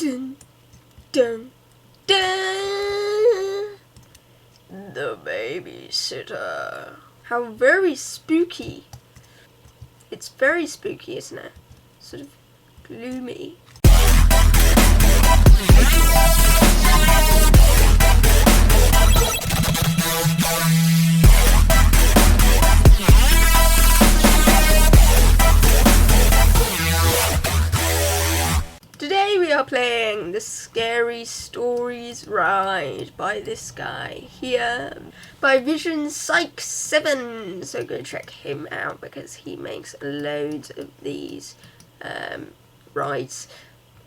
Dun, dun, dun. The Babysitter. How very spooky. It's very spooky, isn't it? Sort of gloomy. Today we are playing the Scary Stories Ride by this guy here, by Vision Psych 7. So go check him out because he makes loads of these rides.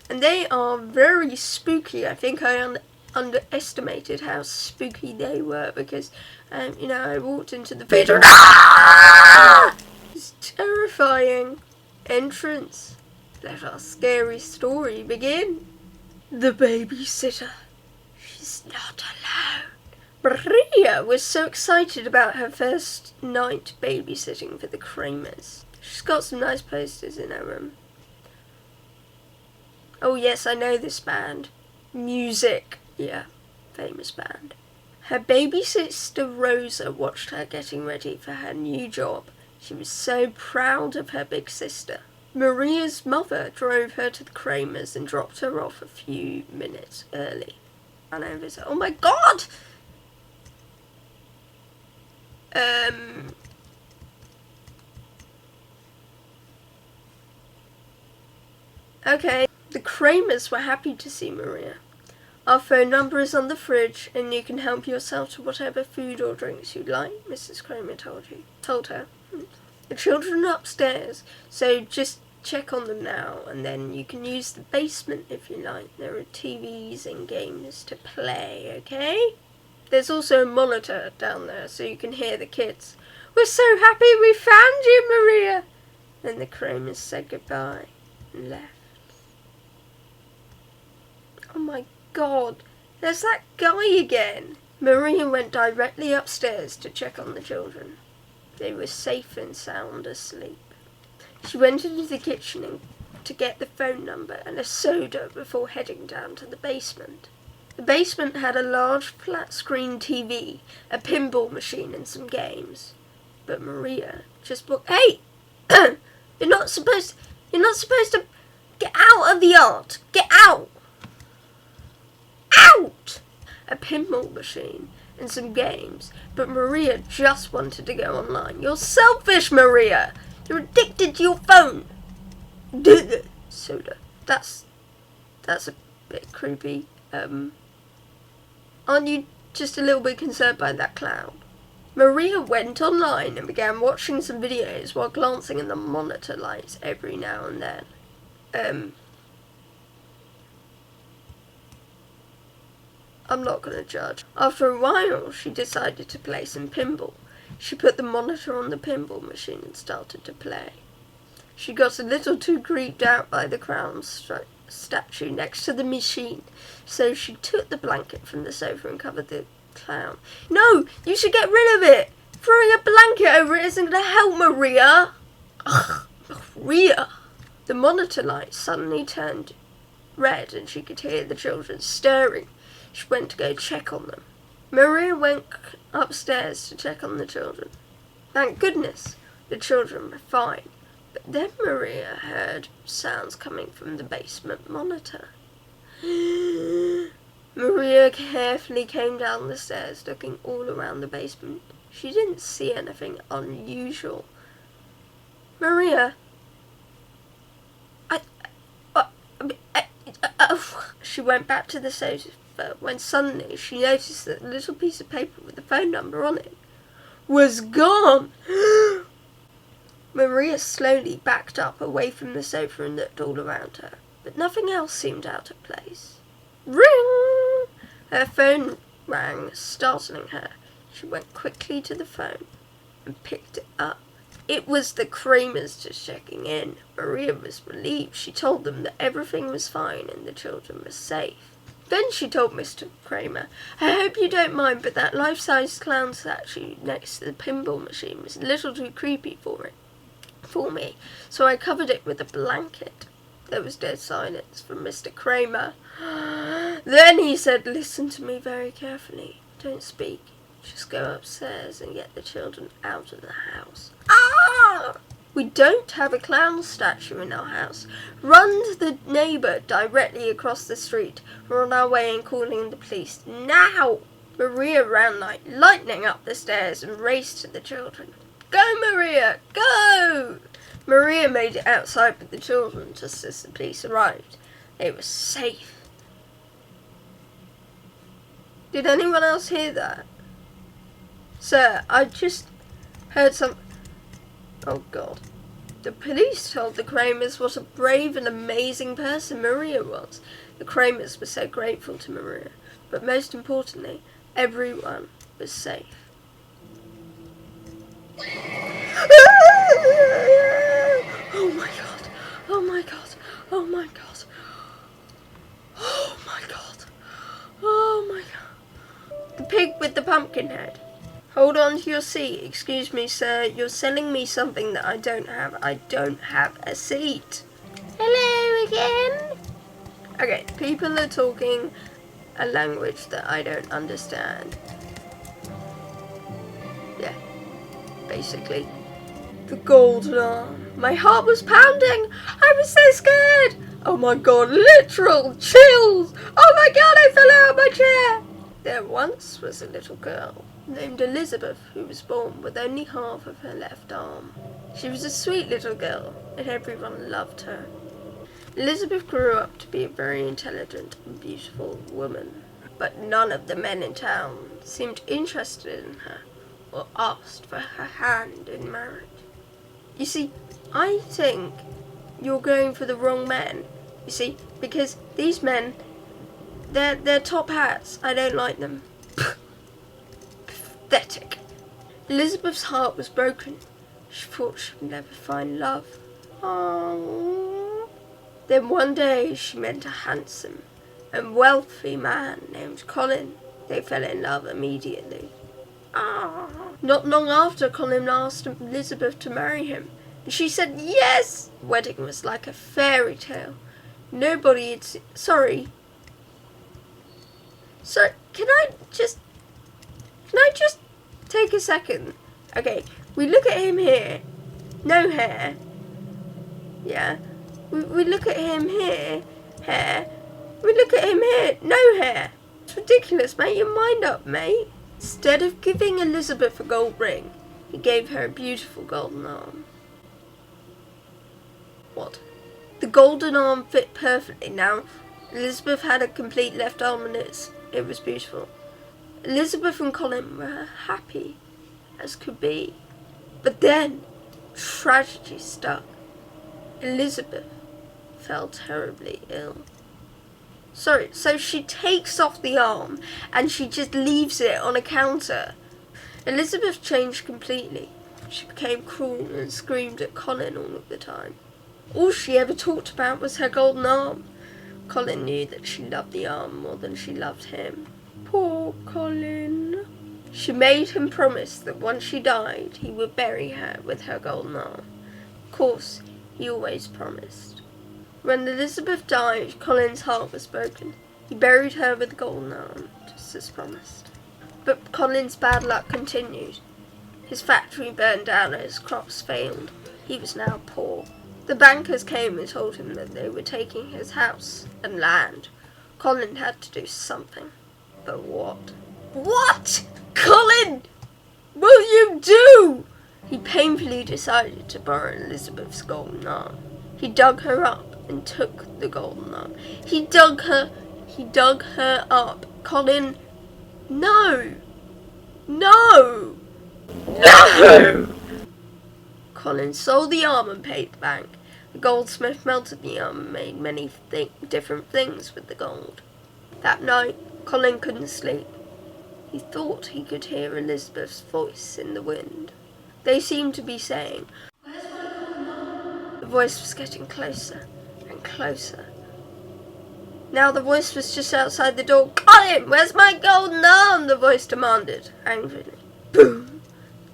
And they are very spooky. I think I underestimated how spooky they were because, you know, I walked into the theatre. It's terrifying entrance. Let our scary story begin. The Babysitter. She's not alone. Maria was so excited about her first night babysitting for the Kramers. She's got some nice posters in her room. Oh yes, I know this band. Music. Yeah, famous band. Her baby sister Rosa watched her getting ready for her new job. She was so proud of her big sister. Maria's mother drove her to the Kramers and dropped her off a few minutes early. And I was, oh my god! Okay. The Kramers were happy to see Maria. Our phone number is on the fridge and you can help yourself to whatever food or drinks you'd like, Mrs. Kramer told her. The children are upstairs, so just check on them now, and then you can use the basement if you like. There are TVs and games to play, okay? There's also a monitor down there so you can hear the kids. We're so happy we found you, Maria! Then the Kramers said goodbye and left. Oh my god, there's that guy again! Maria went directly upstairs to check on the children. They were safe and sound asleep. She went into the kitchen to get the phone number and a soda before heading down to the basement. The basement had a large flat-screen TV, a pinball machine and some games. But Maria just hey! You're not supposed to get out of the art! Get out! Out! A pinball machine and some games, but Maria just wanted to go online. You're selfish, Maria! You're addicted to your phone! Soda. That's a bit creepy. Aren't you just a little bit concerned by that cloud? Maria went online and began watching some videos while glancing at the monitor lights every now and then. I'm not going to judge. After a while, she decided to play some pinball. She put the monitor on the pinball machine and started to play. She got a little too creeped out by the crown statue next to the machine, so she took the blanket from the sofa and covered the clown. No, you should get rid of it! Throwing a blanket over it isn't going to help, Maria! Ugh, Maria! The monitor light suddenly turned red and she could hear the children stirring. She went to go check on them. Maria went upstairs to check on the children. Thank goodness, the children were fine. But then Maria heard sounds coming from the basement monitor. Maria carefully came down the stairs, looking all around the basement. She didn't see anything unusual. Maria, she went back to the sofa when suddenly she noticed that the little piece of paper with the phone number on it was gone. Maria slowly backed up away from the sofa and looked all around her, but nothing else seemed out of place. Ring! Her phone rang, startling her. She went quickly to the phone and picked it up. It was the Kramers just checking in. Maria was relieved. She told them that everything was fine and the children were safe. Then she told Mr. Kramer, I hope you don't mind, but that life-size clown statue next to the pinball machine was a little too creepy for me, so I covered it with a blanket. There was dead silence from Mr. Kramer. Then he said, "Listen to me very carefully. Don't speak. Just go upstairs and get the children out of the house." Ah! "We don't have a clown statue in our house. Run to the neighbour directly across the street. We're on our way and calling the police. Now!" Maria ran like lightning up the stairs and raced to the children. "Go, Maria, go!" Maria made it outside with the children just as the police arrived. They were safe. Did anyone else hear that? Sir, I just heard some... Oh God. The police told the Kramers what a brave and amazing person Maria was. The Kramers were so grateful to Maria. But most importantly, everyone was safe. Oh my God. Oh my God. Oh my God. Oh my God. Oh my God. The pig with the pumpkin head. Hold on to your seat. Excuse me, sir. You're selling me something that I don't have. I don't have a seat. Hello again. Okay, people are talking a language that I don't understand. Yeah, basically. The golden arm. My heart was pounding. I was so scared. Oh my God, literal chills. Oh my God, I fell out of my chair. There once was a little girl named Elizabeth who was born with only half of her left arm. She was a sweet little girl and everyone loved her. Elizabeth grew up to be a very intelligent and beautiful woman, but none of the men in town seemed interested in her or asked for her hand in marriage. You see, I think you're going for the wrong men. You see, because these men, they're top hats. I don't like them. Pathetic. Elizabeth's heart was broken. She thought she would never find love. Aww. Then one day she met a handsome and wealthy man named Colin. They fell in love immediately. Not long after, Colin asked Elizabeth to marry him, and she said yes! The wedding was like a fairy tale. Nobody had seen... Sorry, can I just take a second? Okay, we look at him here. No hair. Yeah. We look at him here. Hair. We look at him here. No hair. It's ridiculous. Make your mind up, mate. Instead of giving Elizabeth a gold ring, he gave her a beautiful golden arm. What? The golden arm fit perfectly. Now, Elizabeth had a complete left arm and it was beautiful. Elizabeth and Colin were happy as could be. But then, tragedy struck. Elizabeth fell terribly ill. So she takes off the arm and she just leaves it on a counter. Elizabeth changed completely. She became cruel and screamed at Colin all of the time. All she ever talked about was her golden arm. Colin knew that she loved the arm more than she loved him. Poor Colin. She made him promise that once she died, he would bury her with her golden arm. Of course, he always promised. When Elizabeth died, Colin's heart was broken. He buried her with the golden arm, just as promised. But Colin's bad luck continued. His factory burned down and his crops failed. He was now poor. The bankers came and told him that they were taking his house and land. Colin had to do something. But what? What? Colin! Will you do? He painfully decided to borrow Elizabeth's golden arm. He dug her up and took the golden arm. He dug her up. Colin, no! No! No! Colin sold the arm and paid the bank. The goldsmith melted the arm and made many different things with the gold. That night, Colin couldn't sleep. He thought he could hear Elizabeth's voice in the wind. They seemed to be saying, "Where's my golden arm?" The voice was getting closer and closer. Now the voice was just outside the door. "Colin, where's my golden arm?" the voice demanded, angrily. Boom!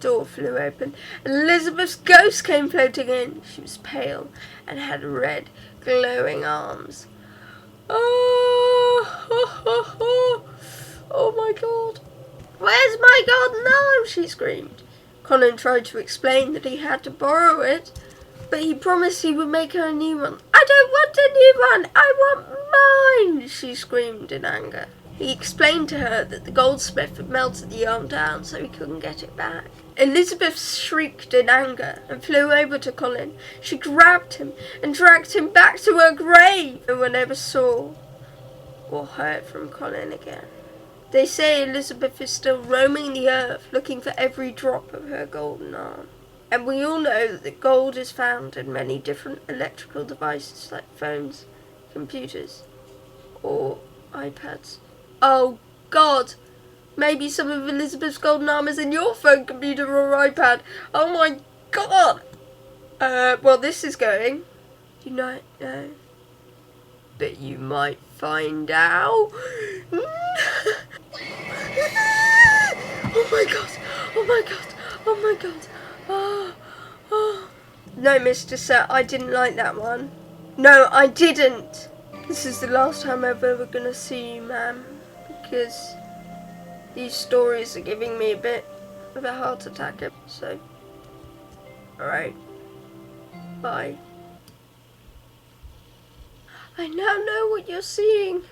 door flew open, and Elizabeth's ghost came floating in. She was pale and had red, glowing arms. Oh my God. Where's my golden arm? She screamed. Colin tried to explain that he had to borrow it, but he promised he would make her a new one. I don't want a new one! I want mine! She screamed in anger. He explained to her that the goldsmith had melted the arm down so he couldn't get it back. Elizabeth shrieked in anger and flew over to Colin. She grabbed him and dragged him back to her grave. No one ever saw or heard from Colin again. They say Elizabeth is still roaming the earth looking for every drop of her golden arm. And we all know that gold is found in many different electrical devices like phones, computers, or iPads. Oh God! Maybe some of Elizabeth's golden arm is in your phone, computer, or iPad. Oh my God! Well, this is going. You might know. But you might find out. Oh my God! Oh my God! Oh my God! Oh. No, Mr. Sir, I didn't like that one. No, I didn't. This is the last time I'm ever gonna see you, ma'am, because these stories are giving me a bit of a heart attack. So, alright. Bye. I now know what you're seeing.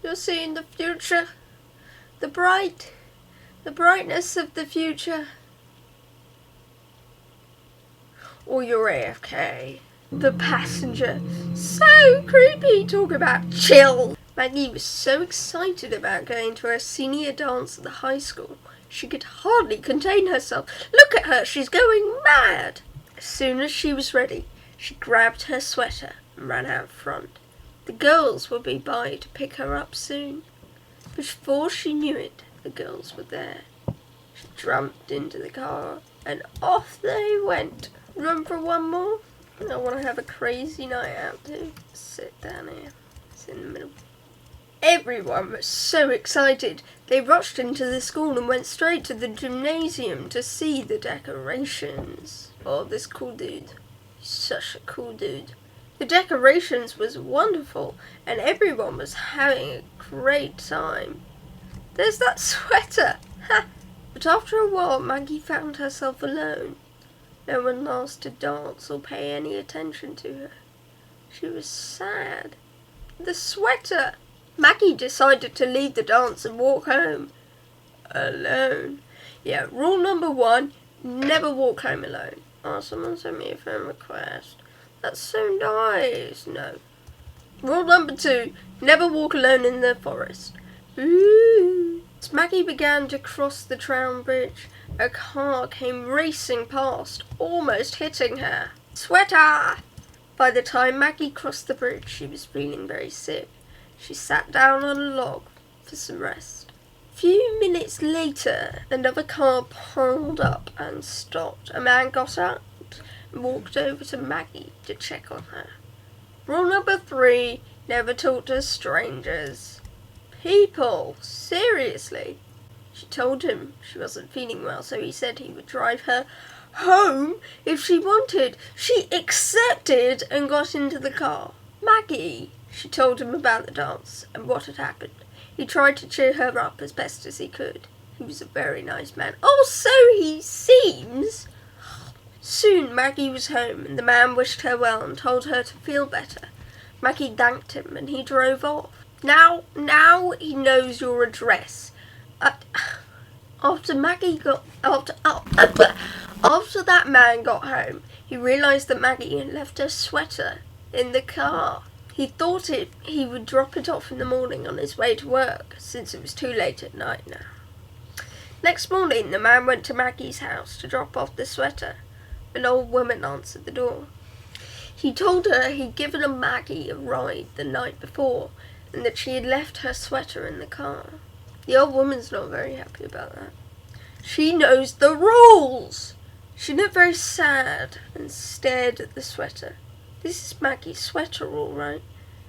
You're seeing the future. The brightness of the future. Or you're AFK. The passenger. So creepy. Talk about chill. Maggie was so excited about going to her senior dance at the high school. She could hardly contain herself. Look at her. She's going mad. As soon as she was ready, she grabbed her sweater and ran out front. The girls would be by to pick her up soon. Before she knew it, the girls were there. She jumped into the car and off they went. Room for one more? I want to have a crazy night out too. Sit down here. It's in the middle. Everyone was so excited. They rushed into the school and went straight to the gymnasium to see the decorations. Oh, this cool dude. He's such a cool dude. The decorations was wonderful and everyone was having a great time. There's that sweater! Ha! But after a while, Maggie found herself alone. No one asked to dance or pay any attention to her. She was sad. The sweater! Maggie decided to leave the dance and walk home. Alone. Yeah, rule number 1, never walk home alone. Oh, someone sent me a friend request. That's so nice. No. Rule number 2, never walk alone in the forest. Ooh. As Maggie began to cross the Trown Bridge, a car came racing past, almost hitting her. Sweater! By the time Maggie crossed the bridge, she was feeling very sick. She sat down on a log for some rest. A few minutes later, another car pulled up and stopped. A man got out and walked over to Maggie to check on her. Rule number 3, never talk to strangers. People, seriously. She told him she wasn't feeling well, so he said he would drive her home if she wanted. She accepted and got into the car. Maggie, she told him about the dance and what had happened. He tried to cheer her up as best as he could. He was a very nice man. Oh, so he seems. Soon Maggie was home and the man wished her well and told her to feel better. Maggie thanked him and he drove off. Now he knows your address. After that man got home, he realised that Maggie had left her sweater in the car. He thought he would drop it off in the morning on his way to work, since it was too late at night now. Next morning, the man went to Maggie's house to drop off the sweater. An old woman answered the door. He told her he'd given Maggie a ride the night before, and that she had left her sweater in the car. The old woman's not very happy about that. She knows the rules! She looked very sad and stared at the sweater. This is Maggie's sweater, all right.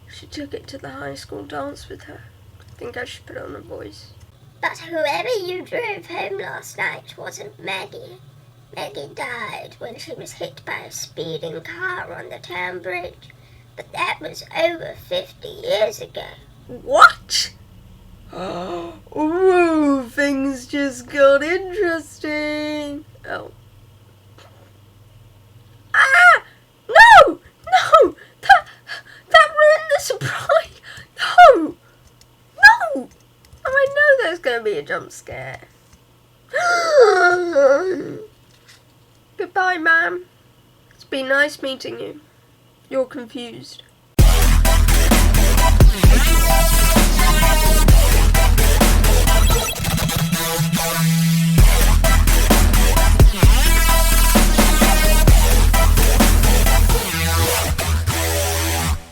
She took it to the high school dance with her. I think I should put on a voice. But whoever you drove home last night wasn't Maggie. Maggie died when she was hit by a speeding car on the town bridge. But that was over 50 years ago. What? Ooh, things just got interesting. Oh. Ah! No! No! That ruined the surprise! No! No! Oh, I know there's going to be a jump scare. Goodbye, ma'am. It's been nice meeting you. You're confused.